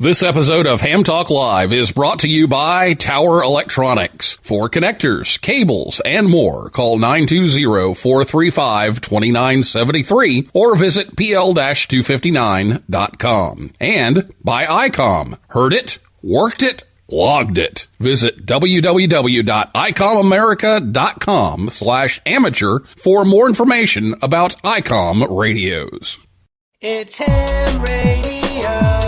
This episode of Ham Talk Live is brought to you by Tower Electronics. For connectors, cables, and more, call 920-435-2973 or visit pl-259.com. And by ICOM. Heard it, worked it, logged it. Visit www.icomamerica.com/amateur for more information about ICOM radios. It's Ham Radio.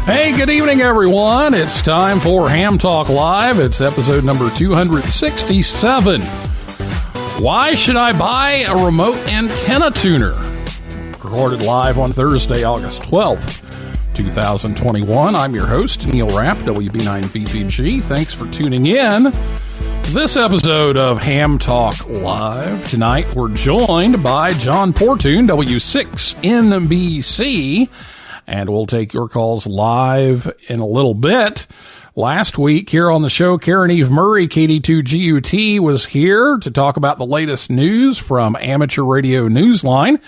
Hey, good evening, everyone. It's time for Ham Talk Live. It's episode number 267. Why should I buy a remote antenna tuner? Recorded live on Thursday, August 12th, 2021. I'm your host, Neil Rapp, WB9VPG. Thanks for tuning in. This episode of Ham Talk Live. Tonight, we're joined by John Portune, W6NBC. And we'll take your calls live in a little bit. Last week here on the show, Karen Eve Murray, KD2GUT, was here to talk about the latest news from Amateur Radio Newsline.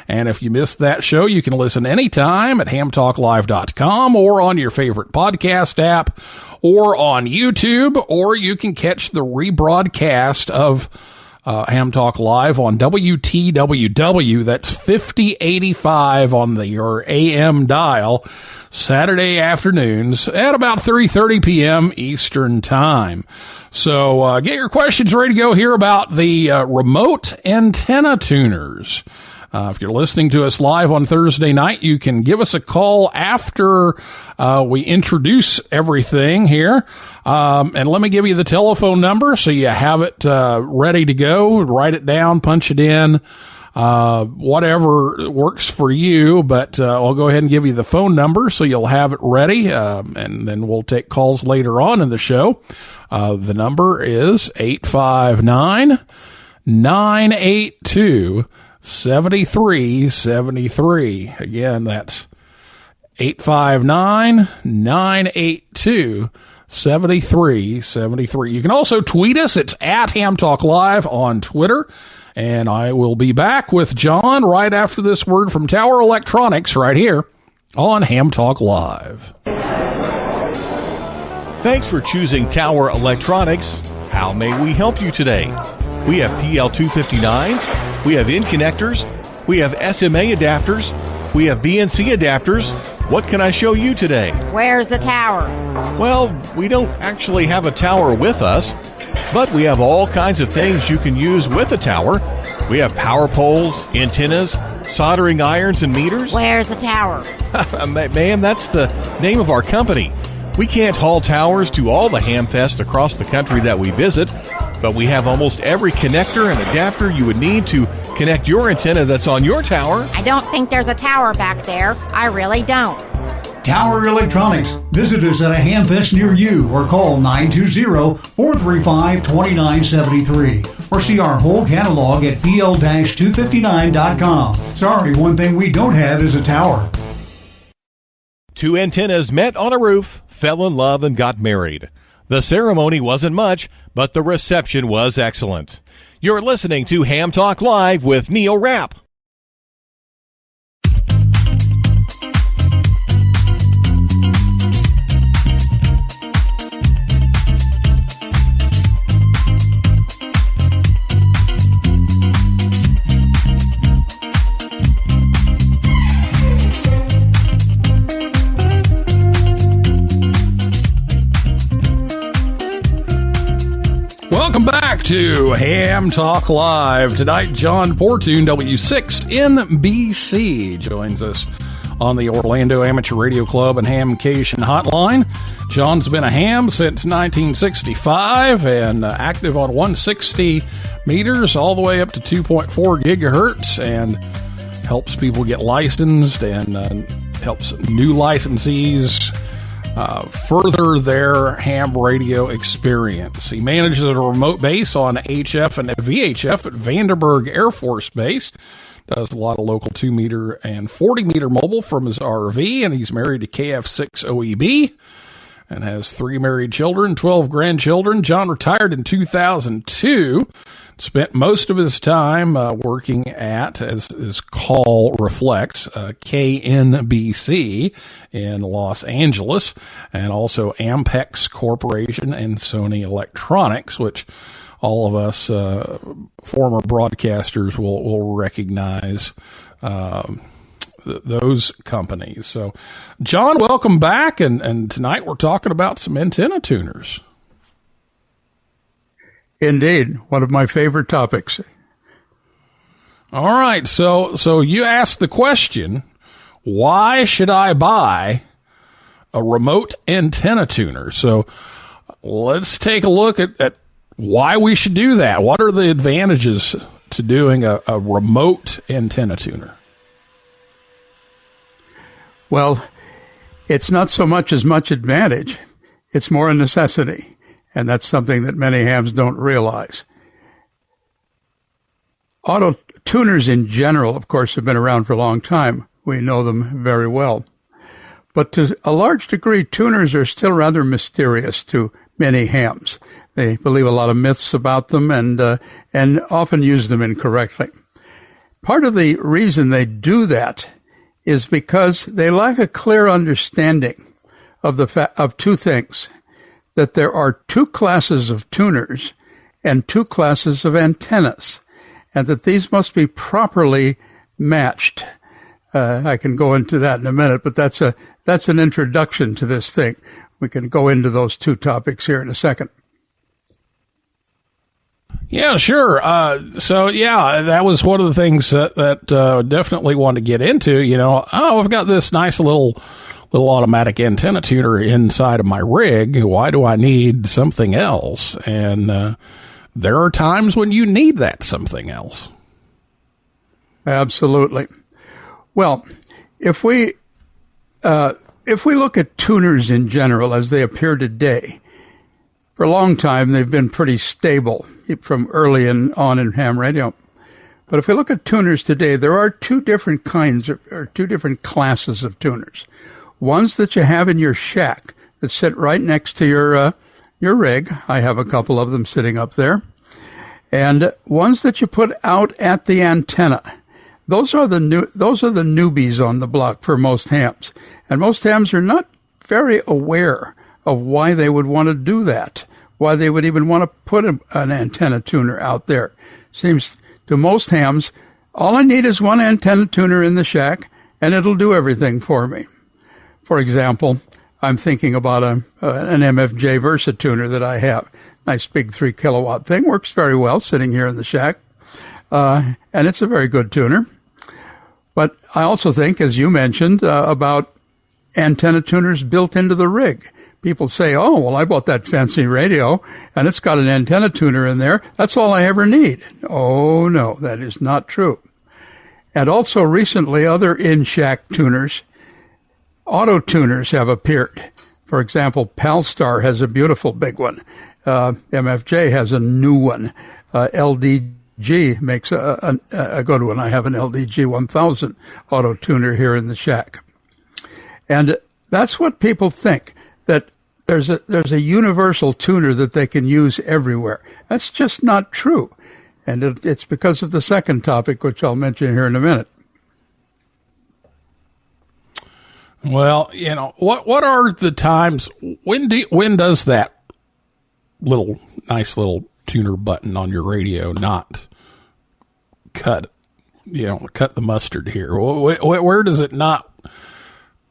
And if you missed that show, you can listen anytime at hamtalklive.com or on your favorite podcast app or on YouTube, or you can catch the rebroadcast of Ham Talk Live on WTWW. That's 5085 on your AM dial, Saturday afternoons at about 3:30 p.m. Eastern Time. So get your questions ready to go here about the remote antenna tuners. If you're listening to us live on Thursday night, you can give us a call after we introduce everything here. And let me give you the telephone number so you have it ready to go. Write it down, punch it in, whatever works for you. But I'll go ahead and give you the phone number so you'll have it ready, and then we'll take calls later on in the show. The number is 859-982-7373. Again, that's 859-982-7373. You can also tweet us. It's at Ham Talk Live on Twitter. And I will be back with John right after this word from Tower Electronics right here on Ham Talk Live. Thanks for choosing Tower Electronics. How may we help you today? We have PL259s, we have in connectors, we have SMA adapters, we have BNC adapters. What can I show you today? Where's the tower? Well, we don't actually have a tower with us, but we have all kinds of things you can use with a tower. We have power poles, antennas, soldering irons, and meters. Where's the tower? Ma'am, that's the name of our company. We can't haul towers to all the Hamfests across the country that we visit, but we have almost every connector and adapter you would need to connect your antenna that's on your tower. I don't think there's a tower back there. I really don't. Tower Electronics. Visit us at a Hamfest near you or call 920-435-2973 or see our whole catalog at pl-259.com. Sorry, one thing we don't have is a tower. Two antennas met on a roof, fell in love, and got married. The ceremony wasn't much, but the reception was excellent. You're listening to Ham Talk Live with Neil Rapp. Welcome back to Ham Talk Live. Tonight, John Portune, W6NBC, joins us on the Orlando Amateur Radio Club and Hamcation Hotline. John's been a ham since 1965 and active on 160 meters all the way up to 2.4 gigahertz and helps people get licensed and helps new licensees further their ham radio experience. He manages a remote base on HF and VHF at Vandenberg Air Force Base. Does a lot of local 2-meter and 40-meter mobile from his RV, and he's married to KF6OEB and has 3 married children, 12 grandchildren. John retired in 2002. Spent most of his time working at, as his call reflects, KNBC in Los Angeles, and also Ampex Corporation and Sony Electronics, which all of us former broadcasters will recognize those companies. So, John, welcome back, and tonight we're talking about some antenna tuners. Indeed, one of my favorite topics. All right, so you asked the question, why should I buy a remote antenna tuner? So let's take a look at why we should do that. What are the advantages to doing a remote antenna tuner? Well, it's not so much advantage. It's more a necessity. And that's something that many hams don't realize. Auto tuners in general, of course, have been around for a long time. We know them very well. But to a large degree, tuners are still rather mysterious to many hams. They believe a lot of myths about them and often use them incorrectly. Part of the reason they do that is because they lack a clear understanding of two things. That there are 2 classes of tuners and 2 classes of antennas, and that these must be properly matched. I can go into that in a minute, but that's an introduction to this thing. We can go into those 2 topics here in a second. Yeah, sure. So that was one of the things that definitely want to get into. I've got this nice little automatic antenna tuner inside of my rig. Why do I need something else? And there are times when you need that something else. Absolutely. Well, if we look at tuners in general as they appear today, for a long time they've been pretty stable from early on in ham radio. But if we look at tuners today, there are 2 different kinds or 2 different classes of tuners. Ones that you have in your shack that sit right next to your rig. I have a couple of them sitting up there. And ones that you put out at the antenna. Those are the newbies on the block for most hams. And most hams are not very aware of why they would want to do that, why they would even want to put an antenna tuner out there. Seems to most hams, all I need is one antenna tuner in the shack, and it'll do everything for me. For example, I'm thinking about an MFJ Versa tuner that I have. Nice big 3 kilowatt thing. Works very well sitting here in the shack. And it's a very good tuner. But I also think, as you mentioned, about antenna tuners built into the rig. People say, oh, well, I bought that fancy radio and it's got an antenna tuner in there. That's all I ever need. Oh, no, that is not true. And also recently, other in-shack tuners, auto tuners, have appeared. For example, Palstar has a beautiful big one. MFJ has a new one. LDG makes a good one. I have an LDG 1000 auto tuner here in the shack. And that's what people think, that there's a universal tuner that they can use everywhere. That's just not true. And it's because of the second topic, which I'll mention here in a minute. Well, what are the times when does that nice little tuner button on your radio not cut the mustard here? Where does it not?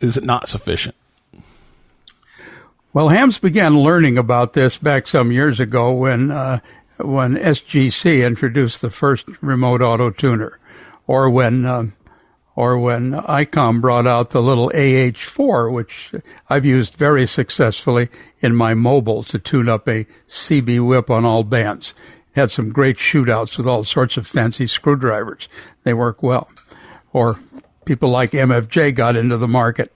Is it not sufficient? Well, hams began learning about this back some years ago when SGC introduced the first remote auto tuner, or when ICOM brought out the little AH4, which I've used very successfully in my mobile to tune up a CB whip on all bands. Had some great shootouts with all sorts of fancy screwdrivers. They work well. Or people like MFJ got into the market.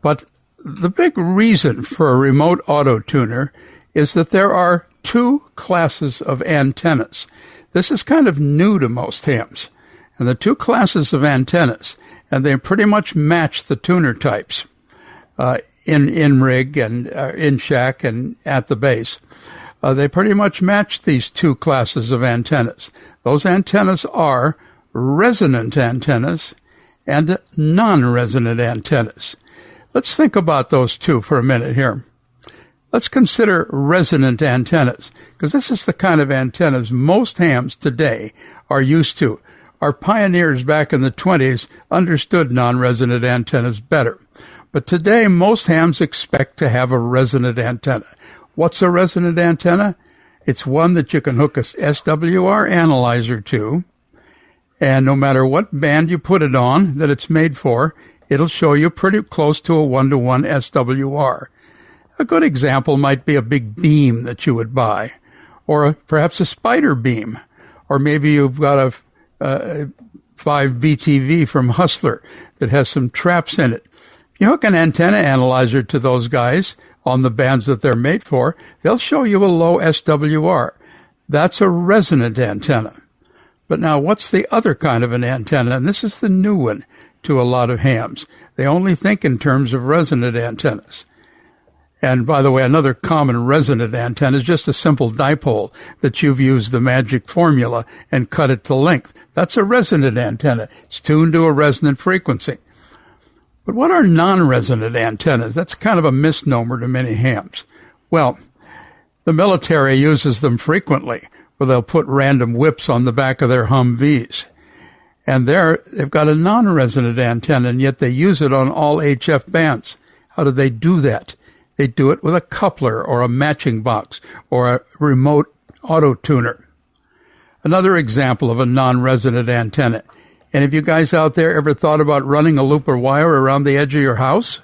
But the big reason for a remote auto tuner is that there are two classes of antennas. This is kind of new to most hams. And the two classes of antennas, and they pretty much match the tuner types in rig and in shack and at the base. They pretty much match these two classes of antennas. Those antennas are resonant antennas and non-resonant antennas. Let's think about those two for a minute here. Let's consider resonant antennas, because this is the kind of antennas most hams today are used to. Our pioneers back in the 20s understood non-resonant antennas better. But today, most hams expect to have a resonant antenna. What's a resonant antenna? It's one that you can hook a SWR analyzer to, and no matter what band you put it on that it's made for, it'll show you pretty close to a 1-to-1 SWR. A good example might be a big beam that you would buy, or perhaps a spider beam, or maybe you've got a 5 BTV from Hustler that has some traps in it. If you hook an antenna analyzer to those guys on the bands that they're made for, they'll show you a low SWR. That's a resonant antenna. But now, what's the other kind of an antenna? And this is the new one to a lot of hams. They only think in terms of resonant antennas. And by the way, another common resonant antenna is just a simple dipole that you've used the magic formula and cut it to length. That's a resonant antenna. It's tuned to a resonant frequency. But what are non-resonant antennas? That's kind of a misnomer to many hams. Well, the military uses them frequently, where they'll put random whips on the back of their Humvees. And they've got a non-resonant antenna, and yet they use it on all HF bands. How do they do that? They do it with a coupler or a matching box or a remote auto tuner. Another example of a non-resonant antenna. Any of you guys out there ever thought about running a loop of wire around the edge of your house?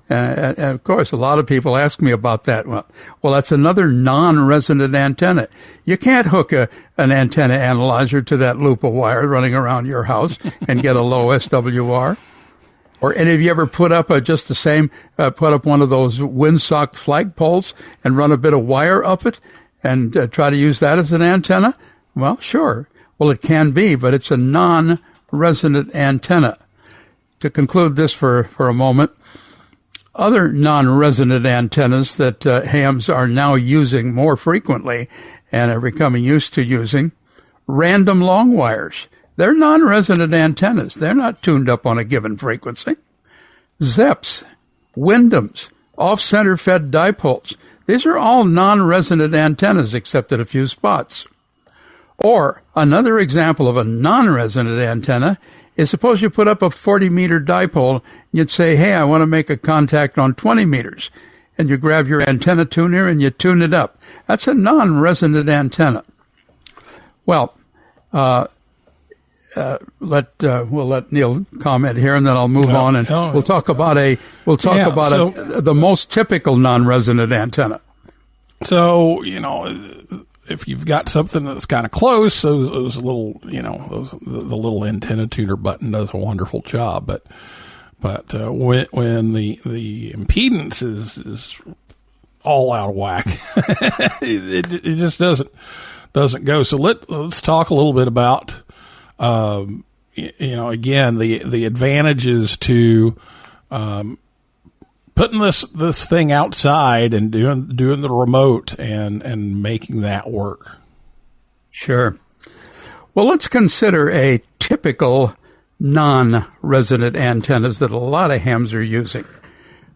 And of course, a lot of people ask me about that one. Well, that's another non-resonant antenna. You can't hook an antenna analyzer to that loop of wire running around your house and get a low SWR. Or any of you ever put up one of those windsock flagpoles and run a bit of wire up it and try to use that as an antenna? Well, sure. Well, it can be, but it's a non-resonant antenna. To conclude this for a moment, other non-resonant antennas that hams are now using more frequently and are becoming used to using, random long wires. They're non-resonant antennas. They're not tuned up on a given frequency. ZEPs, Wyndhams, off-center fed dipoles. These are all non-resonant antennas except at a few spots. Or another example of a non-resonant antenna is suppose you put up a 40-meter dipole and you'd say, hey, I want to make a contact on 20 meters. And you grab your antenna tuner and you tune it up. That's a non-resonant antenna. Well, we'll let Neil comment here, and then I'll move on, and we'll talk about the most typical non-resonant antenna. So, if you've got something that's kind of close, those little, the little antenna tuner button does a wonderful job. But when the impedance is all out of whack, it just doesn't go. So let's talk a little bit about, again, the advantages to putting this thing outside and doing the remote and making that work. Sure. Well, let's consider a typical non-resonant antennas that a lot of hams are using.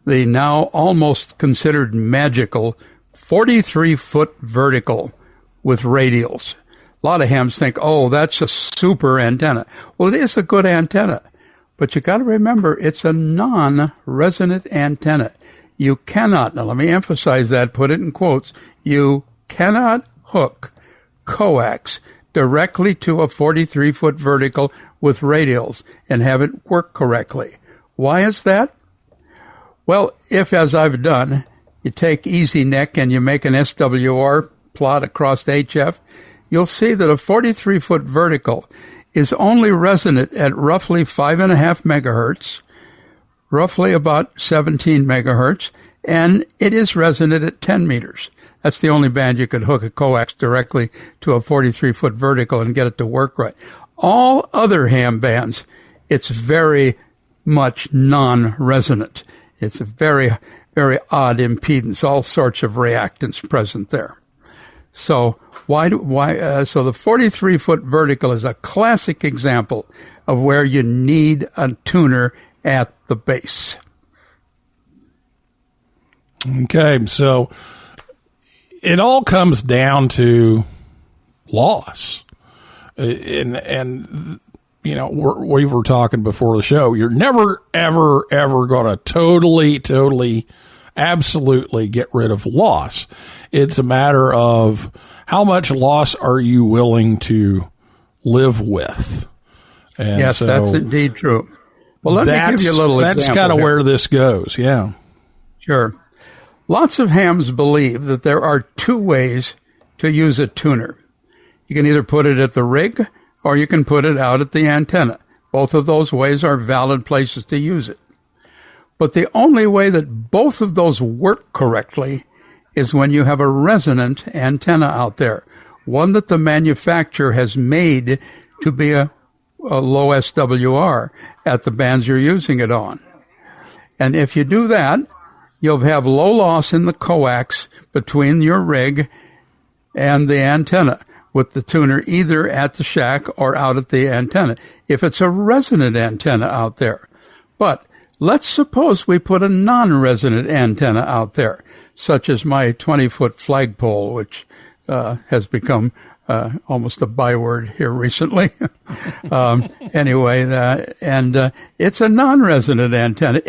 The now almost considered magical 43-foot vertical with radials. A lot of hams think, oh, that's a super antenna. Well, it is a good antenna. But you got to remember, it's a non-resonant antenna. You cannot, now let me emphasize that, put it in quotes, you cannot hook coax directly to a 43-foot vertical with radials and have it work correctly. Why is that? Well, if, as I've done, you take Easy Neck and you make an SWR plot across HF, you'll see that a 43-foot vertical is only resonant at roughly 5.5 megahertz, roughly about 17 megahertz, and it is resonant at 10 meters. That's the only band you could hook a coax directly to a 43-foot vertical and get it to work right. All other ham bands, it's very much non-resonant. It's a very, very odd impedance, all sorts of reactance present there. So so the 43-foot vertical is a classic example of where you need a tuner at the base. Okay, so it all comes down to loss. And you know, we were talking before the show, you're never, ever, ever going to totally, absolutely get rid of loss. It's a matter of how much loss are you willing to live with. And yes, so that's indeed true. Well, let me give you a little example. That's kind of where this goes, yeah. Sure. Lots of hams believe that there are two ways to use a tuner. You can either put it at the rig or you can put it out at the antenna. Both of those ways are valid places to use it. But the only way that both of those work correctly is when you have a resonant antenna out there, one that the manufacturer has made to be a low SWR at the bands you're using it on. And if you do that, you'll have low loss in the coax between your rig and the antenna, with the tuner either at the shack or out at the antenna, if it's a resonant antenna out there. But let's suppose we put a non-resonant antenna out there, such as my 20-foot flagpole, which has become almost a byword here recently. It's a non-resonant antenna.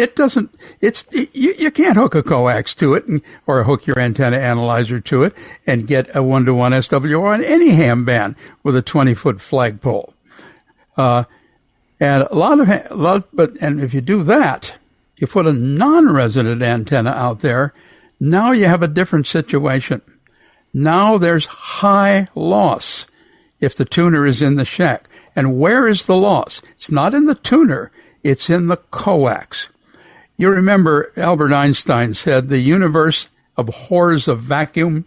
You can't hook a coax to it or hook your antenna analyzer to it and get a 1-to-1 SWR on any ham band with a 20-foot flagpole. And if you do that, you put a non-resonant antenna out there, now you have a different situation. Now there's high loss if the tuner is in the shack. And where is the loss? It's not in the tuner, it's in the coax. You remember Albert Einstein said the universe abhors a vacuum?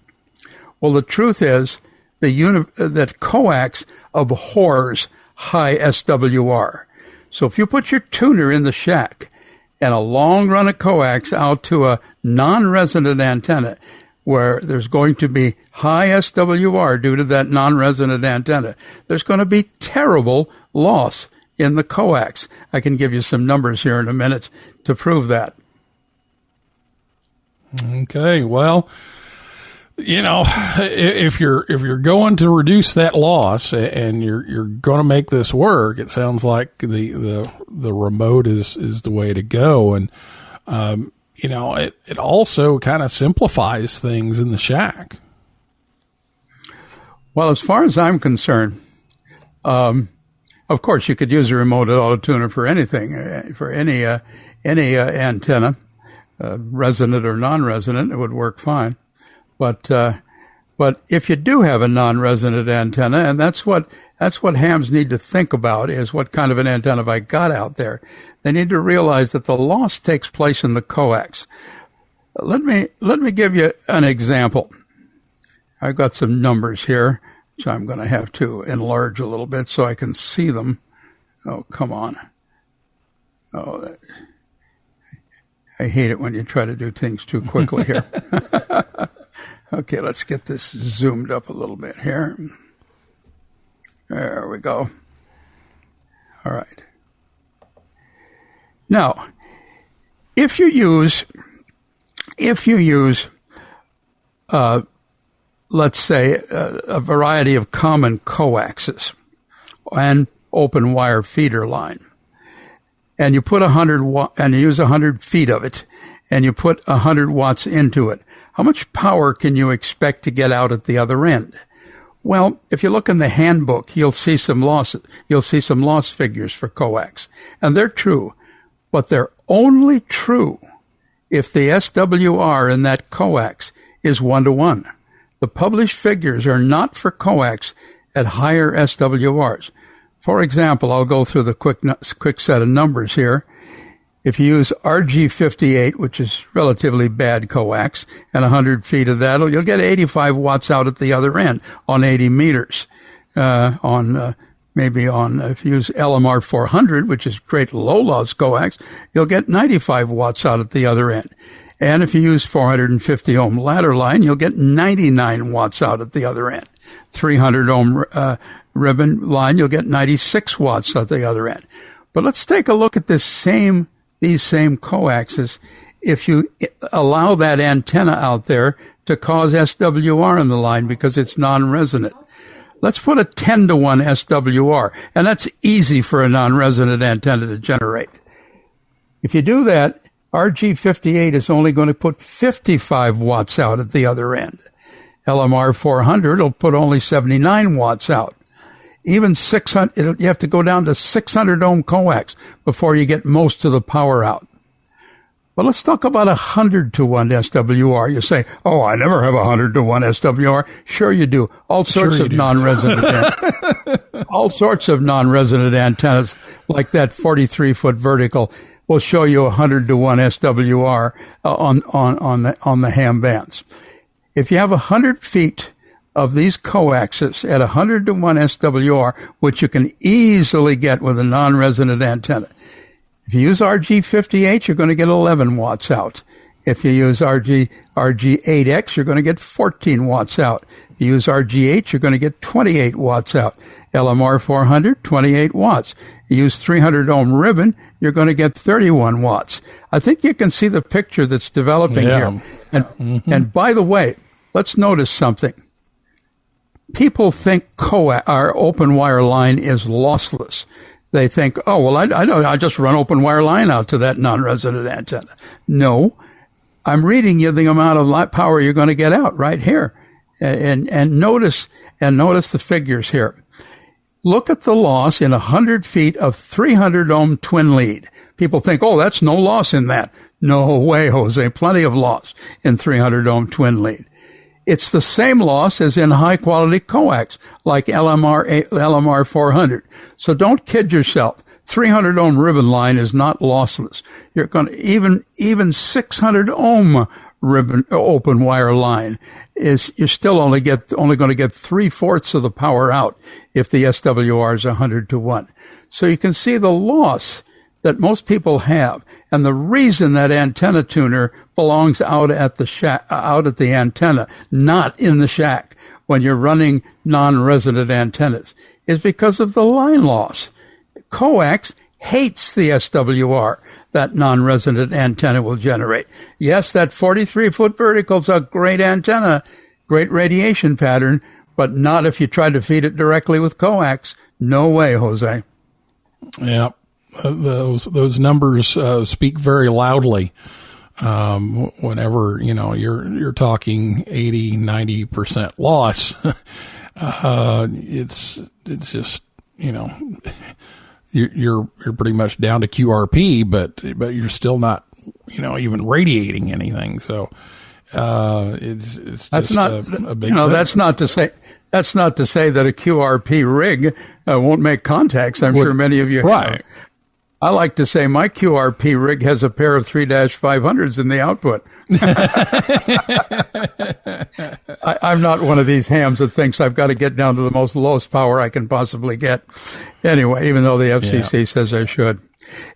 Well, the truth is that coax abhors high SWR. So if you put your tuner in the shack and a long run of coax out to a non-resonant antenna, where there's going to be high SWR due to that non-resonant antenna, there's going to be terrible loss in the coax. I can give you some numbers here in a minute to prove that. Okay, well, you know, if you're going to reduce that loss and you're going to make this work, it sounds like the remote is the way to go. And you know, it also kind of simplifies things in the shack. Well, as far as I'm concerned, of course, you could use a remote auto tuner for anything, for any antenna, resonant or non-resonant, it would work fine. But if you do have a non-resonant antenna, and that's what hams need to think about, is what kind of an antenna have I got out there. They need to realize that the loss takes place in the coax. Let me give you an example. I've got some numbers here, which I'm going to have to enlarge a little bit so I can see them. Oh, come on. Oh, I hate it when you try to do things too quickly here. Okay, let's get this zoomed up a little bit here. There we go. All right. Now, if you use, let's say, a variety of common coaxes and open wire feeder line, and you put 100 watt, and you use 100 feet of it, and you put 100 watts into it, how much power can you expect to get out at the other end? Well, if you look in the handbook, you'll see some loss figures for coax, and they're true, but they're only true if the SWR in that coax is 1-to-1. The published figures are not for coax at higher SWRs. For example, I'll go through the quick set of numbers here. If you use RG58, which is relatively bad coax, and 100 feet of that, you'll get 85 watts out at the other end on 80 meters. If you use LMR 400, which is great low-loss coax, you'll get 95 watts out at the other end. And if you use 450 ohm ladder line, you'll get 99 watts out at the other end. 300 ohm ribbon line, you'll get 96 watts at the other end. But let's take a look at these same coaxes. If you allow that antenna out there to cause SWR in the line because it's non-resonant. Let's put a 10-to-1 SWR, and that's easy for a non-resonant antenna to generate. If you do that, RG58 is only going to put 55 watts out at the other end. LMR 400 will put only 79 watts out. Even 600, you have to go down to 600 ohm coax before you get most of the power out. But let's talk about 100-to-1 SWR. You say, oh, I never have 100-to-1 SWR. Sure you do. All sorts of non-resonant antennas, like that 43-foot vertical, will show you 100-to-1 SWR on the ham bands. If you have 100 feet of these coaxes at 100-to-1 SWR, which you can easily get with a non-resonant antenna, if you use RG58, you're going to get 11 watts out. If you use RG8X, you're going to get 14 watts out. If you use RG8, you're going to get 28 watts out. LMR 400, 28 watts. You use 300 ohm ribbon, you're going to get 31 watts. I think you can see the picture that's developing here. And by the way, let's notice something. People think our open wire line is lossless. They think, oh, well, I just run open wire line out to that non-resonant antenna. No, I'm reading you the amount of power you're going to get out right here. And notice the figures here. Look at the loss in 100 feet of 300 ohm twin lead. People think, oh, that's no loss in that. No way, Jose. Plenty of loss in 300 ohm twin lead. It's the same loss as in high quality coax, like LMR 400. So don't kid yourself. 300 ohm ribbon line is not lossless. You're going to, even 600 ohm ribbon open wire line you're still only going to get 3/4 of the power out if the SWR is 100-to-1. So you can see the loss that most people have, and the reason that antenna tuner belongs out at the shack, out at the antenna, not in the shack when you're running non-resonant antennas, is because of the line loss. Coax hates the SWR that non-resonant antenna will generate. Yes, that 43-foot vertical is a great antenna, great radiation pattern, but not if you try to feed it directly with coax. No way, Jose. Yeah. Those numbers speak very loudly. Whenever you're talking 80-90% loss, it's just you're pretty much down to QRP, but you're still not even radiating anything. So it's just a big. That's not to say that a QRP rig won't make contacts. I'm sure many of you right. have. I like to say my QRP rig has a pair of 3-500s in the output. I'm not one of these hams that thinks I've got to get down to the most lowest power I can possibly get. Anyway, even though the FCC says I should.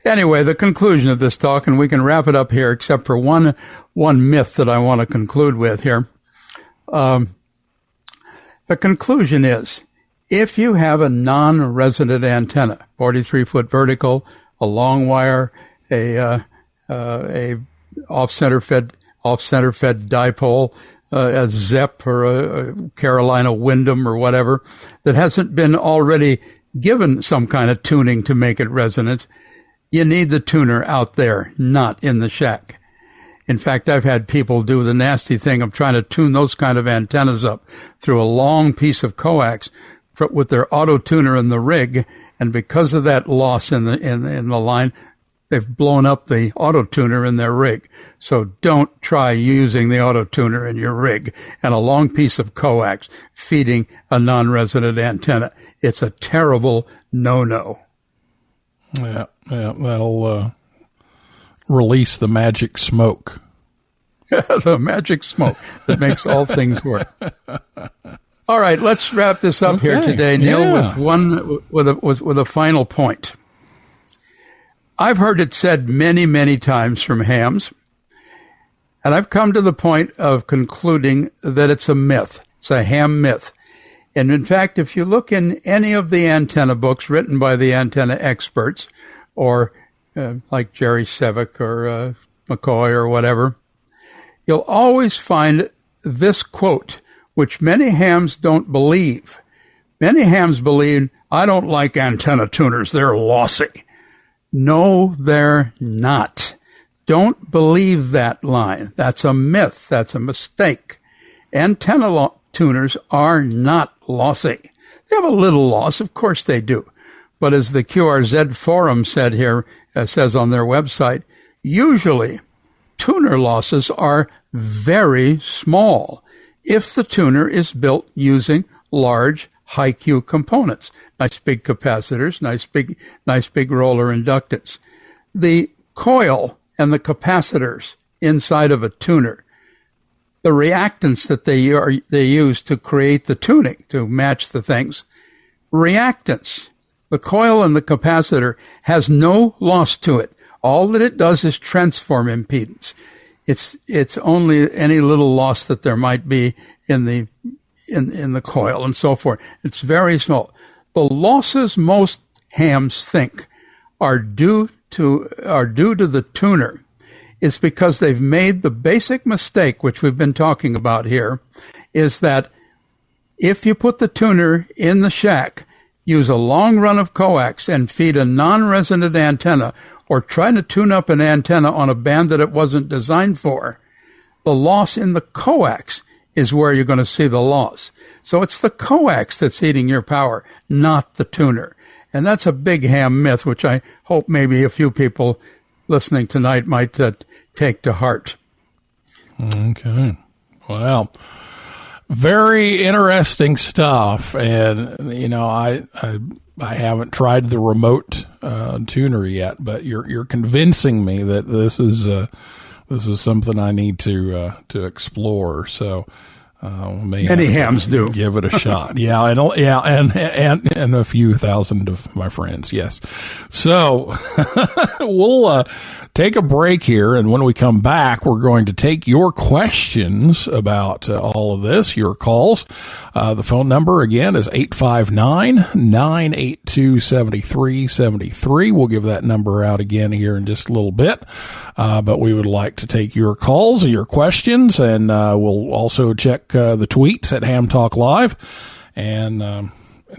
Anyway, the conclusion of this talk, and we can wrap it up here, except for one myth that I want to conclude with here. The conclusion is, if you have a non-resonant antenna, 43-foot vertical, a long wire, a off-center fed dipole, a ZEP or a Carolina Wyndham or whatever, that hasn't been already given some kind of tuning to make it resonant, you need the tuner out there, not in the shack. In fact, I've had people do the nasty thing of trying to tune those kind of antennas up through a long piece of coax with their auto tuner in the rig, and because of that loss in the line, they've blown up the auto tuner in their rig. So don't try using the auto tuner in your rig and a long piece of coax feeding a non-resonant antenna. It's a terrible no-no. Yeah, that'll release the magic smoke. The magic smoke that makes all things work. All right, let's wrap this up here today, Neil, with a final point. I've heard it said many, many times from hams, and I've come to the point of concluding that it's a myth. It's a ham myth. And in fact, if you look in any of the antenna books written by the antenna experts, or like Jerry Sevick or McCoy or whatever, you'll always find this quote, which many hams don't believe. Many hams believe, I don't like antenna tuners, they're lossy. No, they're not. Don't believe that line. That's a myth. That's a mistake. Antenna tuners are not lossy. They have a little loss, of course they do. But as the QRZ forum said here, says on their website, usually tuner losses are very small if the tuner is built using large high-Q components, nice big capacitors, nice big roller inductance. The coil and the capacitors inside of a tuner, the reactants that they use to create the tuning, to match the things, reactants, the coil and the capacitor has no loss to it. All that it does is transform impedance. It's only any little loss that there might be in the coil and so forth. It's very small. The losses most hams think are due to the tuner is because they've made the basic mistake, which we've been talking about here, is that if you put the tuner in the shack, use a long run of coax and feed a non-resonant antenna, or try to tune up an antenna on a band that it wasn't designed for, the loss in the coax is where you're going to see the loss. So it's the coax that's eating your power, not the tuner. And that's a big ham myth, which I hope maybe a few people listening tonight might take to heart. Okay. Well, very interesting stuff. And, you know, I haven't tried the remote tuner yet, but you're convincing me that this is something I need to explore. So many hams do give it a shot. And a few thousand of my friends. Yes. So we'll take a break here, and when we come back, we're going to take your questions about all of this, your calls. The phone number again is 859-982-7373. We'll give that number out again here in just a little bit. But we would like to take your calls, your questions, and we'll also check the tweets at Ham Talk Live and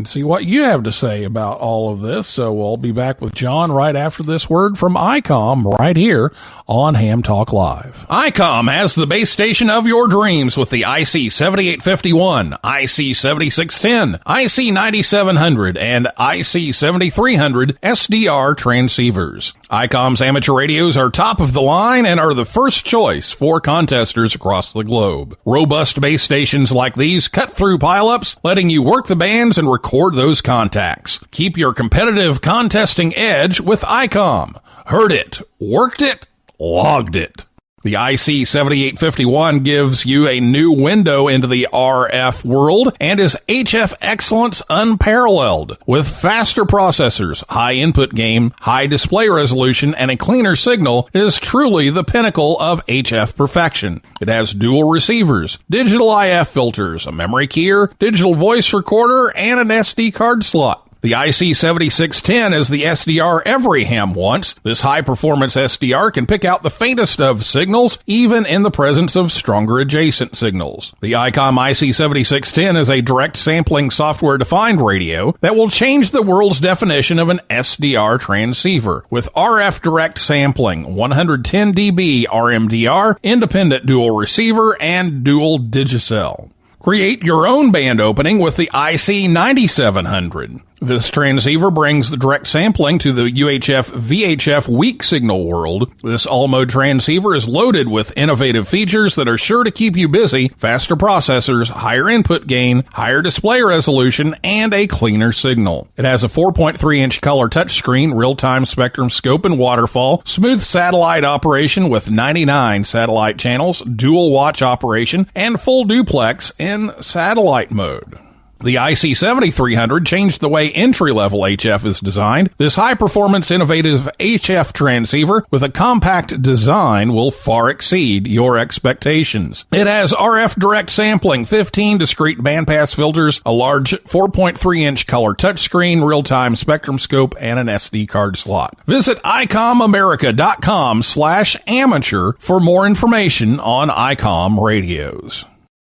see what you have to say about all of this. So we'll be back with John right after this word from ICOM right here on Ham Talk Live. ICOM has the base station of your dreams with the IC7851, IC7610, IC9700, and IC7300 SDR transceivers. ICOM's amateur radios are top of the line and are the first choice for contesters across the globe. Robust base stations like these cut through pileups, letting you work the bands and record those contacts. Keep your competitive contesting edge with ICOM. Heard it, worked it, logged it. The IC7851 gives you a new window into the RF world and is HF excellence unparalleled. With faster processors, high input gain, high display resolution, and a cleaner signal, it is truly the pinnacle of HF perfection. It has dual receivers, digital IF filters, a memory keyer, digital voice recorder, and an SD card slot. The IC7610 is the SDR every ham wants. This high-performance SDR can pick out the faintest of signals, even in the presence of stronger adjacent signals. The ICOM IC7610 is a direct sampling software-defined radio that will change the world's definition of an SDR transceiver. With RF direct sampling, 110 dB RMDR, independent dual receiver, and dual digicel. Create your own band opening with the IC9700. This transceiver brings the direct sampling to the UHF VHF weak signal world. This all-mode transceiver is loaded with innovative features that are sure to keep you busy: faster processors, higher input gain, higher display resolution, and a cleaner signal. It has a 4.3-inch color touchscreen, real-time spectrum scope and waterfall, smooth satellite operation with 99 satellite channels, dual watch operation, and full duplex in satellite mode. The IC7300 changed the way entry-level HF is designed. This high-performance, innovative HF transceiver with a compact design will far exceed your expectations. It has RF direct sampling, 15 discrete bandpass filters, a large 4.3-inch color touchscreen, real-time spectrum scope, and an SD card slot. Visit icomamerica.com/amateur for more information on ICOM radios.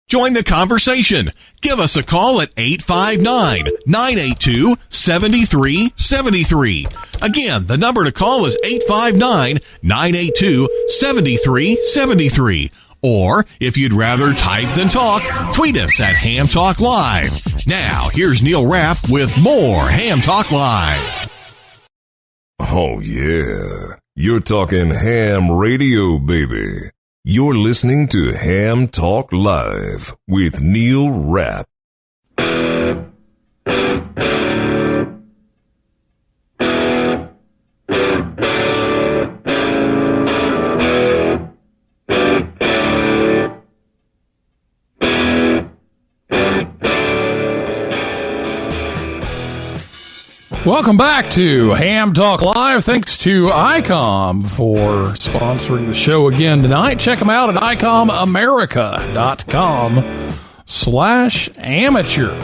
Join the conversation. Give us a call at 859-982-7373. Again, the number to call is 859-982-7373. Or, if you'd rather type than talk, tweet us at Ham Talk Live. Now, here's Neil Rapp with more Ham Talk Live. Oh, yeah. You're talking ham radio, baby. You're listening to Ham Talk Live with Neil Rapp. Welcome back to Ham Talk Live. Thanks to ICOM for sponsoring the show again tonight. Check them out at icomamerica.com/amateur.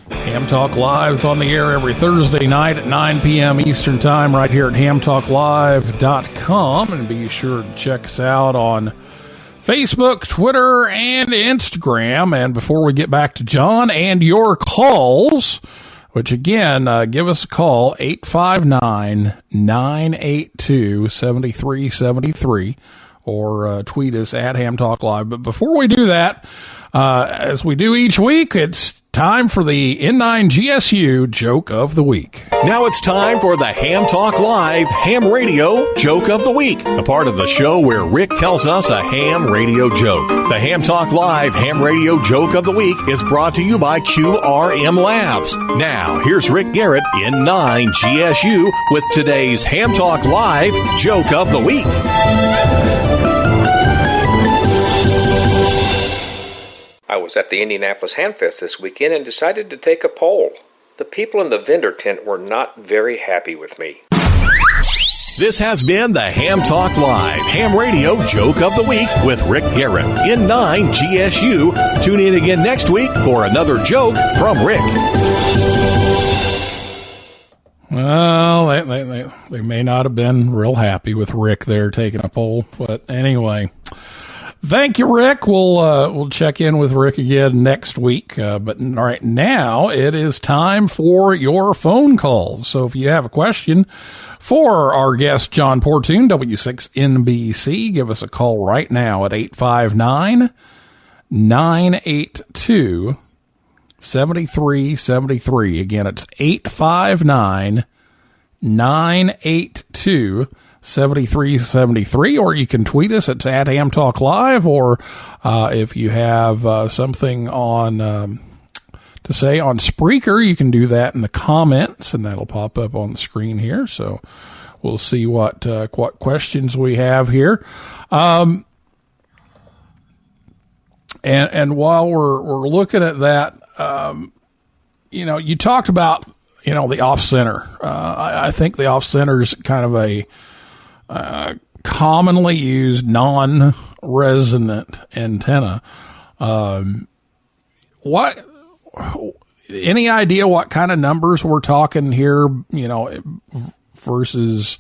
Ham Talk Live is on the air every Thursday night at 9 p.m. Eastern Time right here at hamtalklive.com. And be sure to check us out on Facebook, Twitter, and Instagram. And before we get back to John and your calls, which again, give us a call, 859-982-7373, or tweet us at Ham Talk Live. But before we do that, as we do each week, it's time for the N9 GSU Joke of the Week. Now it's time for the Ham Talk Live Ham Radio Joke of the Week, the part of the show where Rick tells us a ham radio joke. The Ham Talk Live Ham Radio Joke of the Week is brought to you by QRM Labs. Now, here's Rick Garrett, N9 GSU, with today's Ham Talk Live Joke of the Week. I was at the Indianapolis Ham Fest this weekend and decided to take a poll. The people in the vendor tent were not very happy with me. This has been the Ham Talk Live Ham Radio Joke of the Week with Rick Garrett, N9 GSU. Tune in again next week for another joke from Rick. Well, they may not have been real happy with Rick there taking a poll, but anyway. Thank you, Rick. We'll check in with Rick again next week. But right now, it is time for your phone calls. So if you have a question for our guest, John Portune, W6NBC, give us a call right now at 859-982-7373. Again, it's 859-982-7373, or you can tweet us. It's at Ham Talk Live, or if you have something on to say on Spreaker, you can do that in the comments, and that'll pop up on the screen here. So we'll see what questions we have here. And while we're looking at that, you talked about the off center. I think the off center is kind of a commonly used non-resonant antenna. Any idea what kind of numbers we're talking here, versus,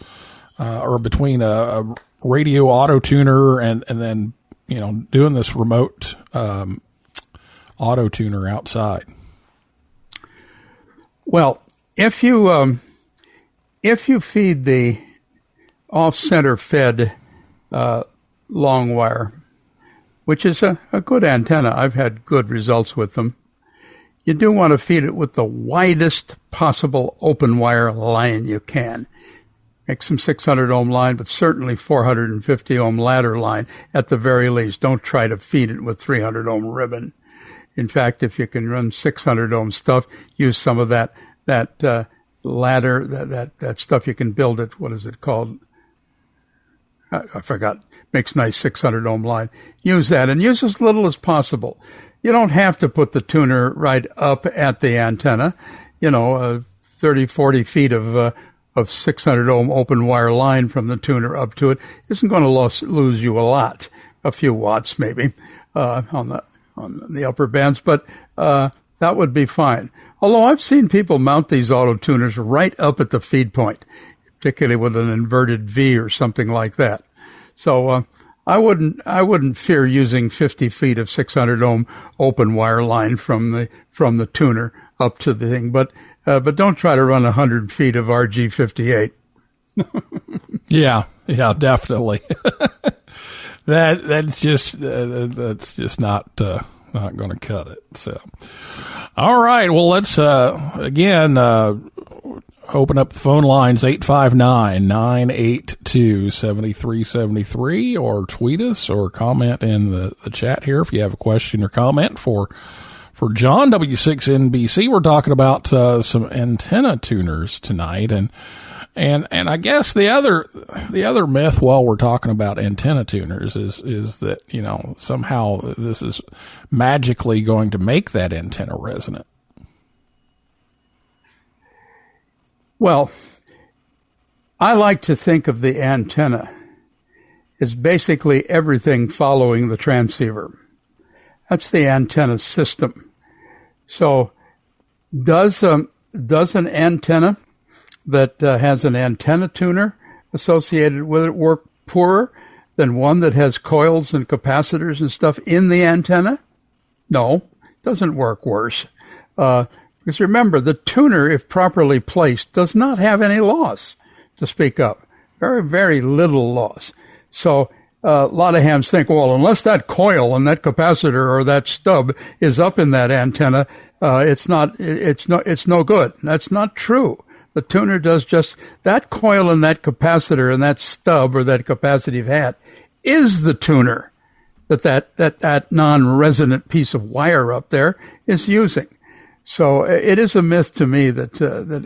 or between a radio auto tuner and then, doing this remote, auto tuner outside? Well, if you feed the off-center fed long wire, which is a good antenna, I've had good results with them, you do want to feed it with the widest possible open wire line you can. Make some 600 ohm line, but certainly 450 ohm ladder line at the very least. Don't try to feed it with 300 ohm ribbon. In fact, if you can run 600 ohm stuff, use some of that ladder, that stuff you can build it. What is it called? I forgot. Makes nice 600 ohm line. Use that and use as little as possible. You don't have to put the tuner right up at the antenna. 30, 40 feet of 600 ohm open wire line from the tuner up to it isn't going to lose you a lot, a few watts maybe, on the upper bands, but, that would be fine. Although I've seen people mount these auto tuners right up at the feed point, particularly with an inverted V or something like that. So, I wouldn't fear using 50 feet of 600 ohm open wire line from the tuner up to the thing, but don't try to run 100 feet of RG58. Yeah, definitely. That's just not going to cut it. So, all right. Well, let's again open up the phone lines 859-982-7373, or tweet us or comment in the chat here if you have a question or comment for John, W6NBC. We're talking about some antenna tuners tonight, and I guess the other myth while we're talking about antenna tuners is that somehow this is magically going to make that antenna resonant. Well, I like to think of the antenna as basically everything following the transceiver. That's the antenna system. So does an antenna that has an antenna tuner associated with it work poorer than one that has coils and capacitors and stuff in the antenna? No, doesn't work worse. Because remember, the tuner, if properly placed, does not have any loss to speak of. Very, very little loss. So a lot of hams think, well, unless that coil and that capacitor or that stub is up in that antenna, it's no good. That's not true. The tuner does just that coil and that capacitor and that stub or that capacitive hat is the tuner that non-resonant piece of wire up there is using. So it is a myth to me that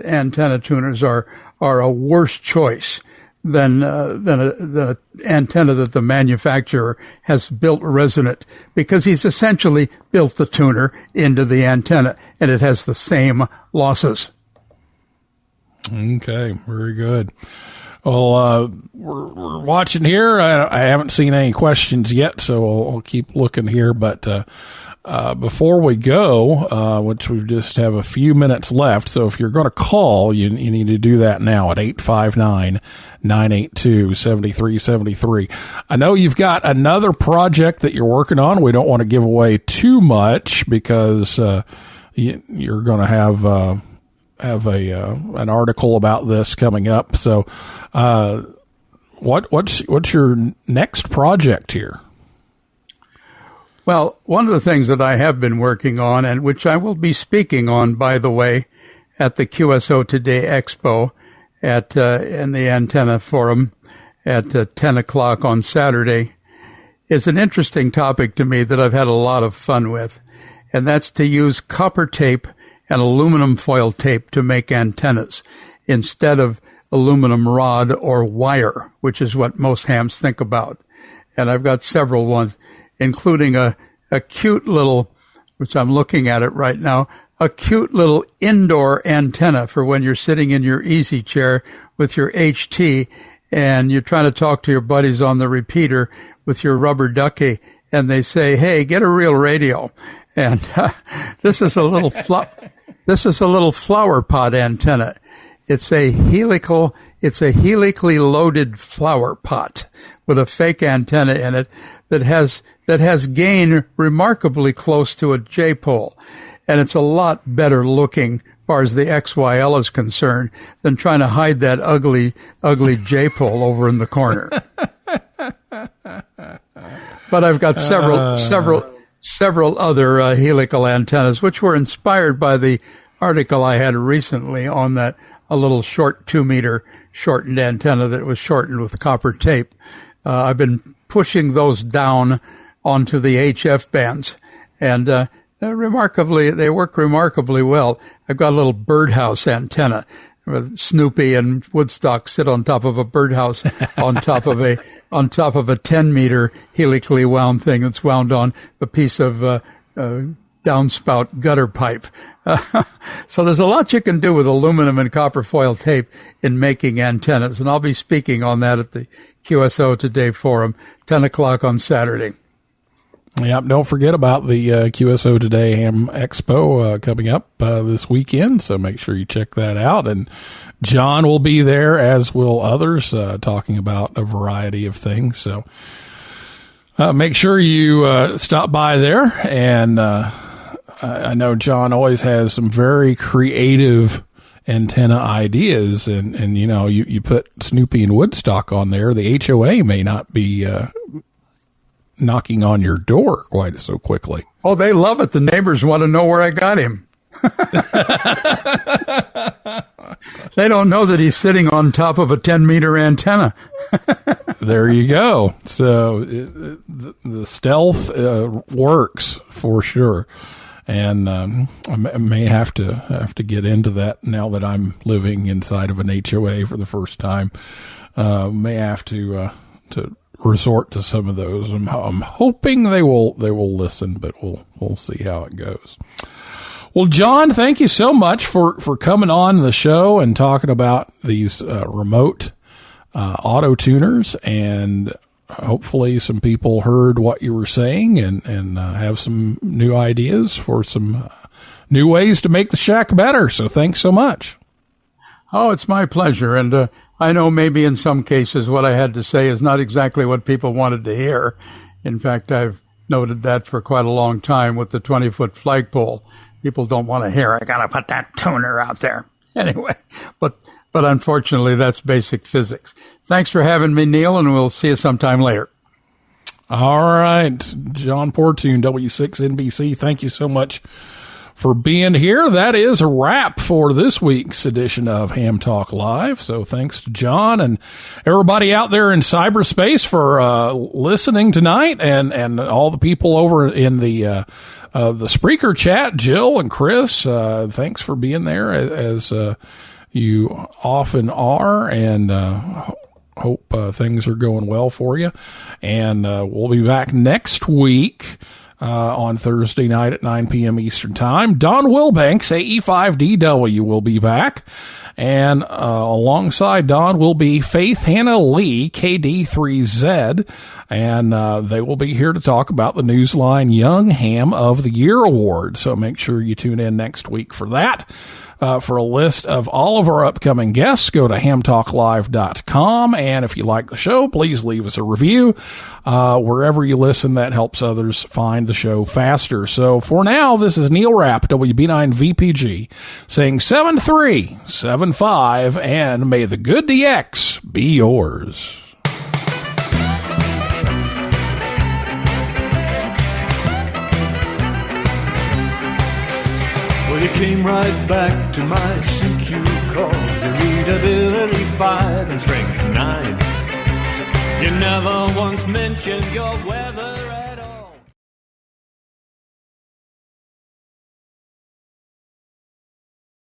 antenna tuners are a worse choice than an antenna that the manufacturer has built resonant, because he's essentially built the tuner into the antenna and it has the same losses. Okay, very good. Well, we're watching here. I haven't seen any questions yet, so I'll keep looking here. But before we go, which we just have a few minutes left, so if you're going to call, you need to do that now at 859-982-7373. I know you've got another project that you're working on. We don't want to give away too much because you're going to have an article about this coming up. So, what's your next project here? Well, one of the things that I have been working on, and which I will be speaking on, by the way, at the QSO Today Expo in the Antenna Forum at 10 o'clock on Saturday, is an interesting topic to me that I've had a lot of fun with, and that's to use copper tape and aluminum foil tape to make antennas instead of aluminum rod or wire, which is what most hams think about. And I've got several ones, including a cute little, which I'm looking at it right now, a cute little indoor antenna for when you're sitting in your easy chair with your HT and you're trying to talk to your buddies on the repeater with your rubber ducky, and they say, "Hey, get a real radio." And this is a little flower pot antenna. It's a helically loaded flower pot with a fake antenna in it that has gain remarkably close to a J-pole. And it's a lot better looking as far as the XYL is concerned than trying to hide that ugly J-pole over in the corner. But I've got several several other helical antennas, which were inspired by the article I had recently on a little short 2-meter shortened antenna that was shortened with copper tape. I've been pushing those down onto the HF bands, and they work remarkably well. I've got a little birdhouse antenna. Snoopy and Woodstock sit on top of a birdhouse on top of a 10-meter helically wound thing that's wound on a piece of downspout gutter pipe. So there's a lot you can do with aluminum and copper foil tape in making antennas, and I'll be speaking on that at the QSO Today Forum, 10 o'clock on Saturday. Yep, don't forget about the QSO Today Ham Expo coming up this weekend, so make sure you check that out. And John will be there, as will others, talking about a variety of things. So make sure you stop by there. And I know John always has some very creative antenna ideas, and you put Snoopy and Woodstock on there, the HOA may not be knocking on your door quite so quickly. Oh, they love it. The neighbors want to know where I got him. They don't know that he's sitting on top of a 10-meter antenna. There you go. So the stealth works for sure. And I may have to get into that now that I'm living inside of an HOA for the first time. May have to resort to some of those. I'm hoping they will listen, but we'll see how it goes. Well, John, thank you so much for coming on the show and talking about these remote auto tuners, and hopefully some people heard what you were saying and have some new ideas for some new ways to make the shack better. So thanks so much. Oh, it's my pleasure. And I know maybe in some cases what I had to say is not exactly what people wanted to hear. In fact, I've noted that for quite a long time with the 20-foot flagpole. People don't want to hear, I got to put that tuner out there. Anyway, but unfortunately, that's basic physics. Thanks for having me, Neil, and we'll see you sometime later. All right. John Portune, W6NBC, thank you so much for being here. That is a wrap for this week's edition of Ham Talk Live. So thanks to John and everybody out there in cyberspace for listening tonight, and all the people over in the Spreaker chat, Jill and Chris. Thanks for being there as you often are, and hope things are going well for you. And we'll be back next week on Thursday night at 9 p.m. Eastern Time. Don Wilbanks, AE5DW, will be back. And alongside Don will be Faith Hannah Lee, KD3Z. And they will be here to talk about the Newsline Young Ham of the Year Award. So make sure you tune in next week for that. For a list of all of our upcoming guests, go to hamtalklive.com. And if you like the show, please leave us a review. Wherever you listen, that helps others find the show faster. So for now, this is Neil Rapp, WB9VPG, saying 7375, and may the good DX be yours. Well, you came right back to my CQ call. Your readability 5 and strength 9. You never once mentioned your weather.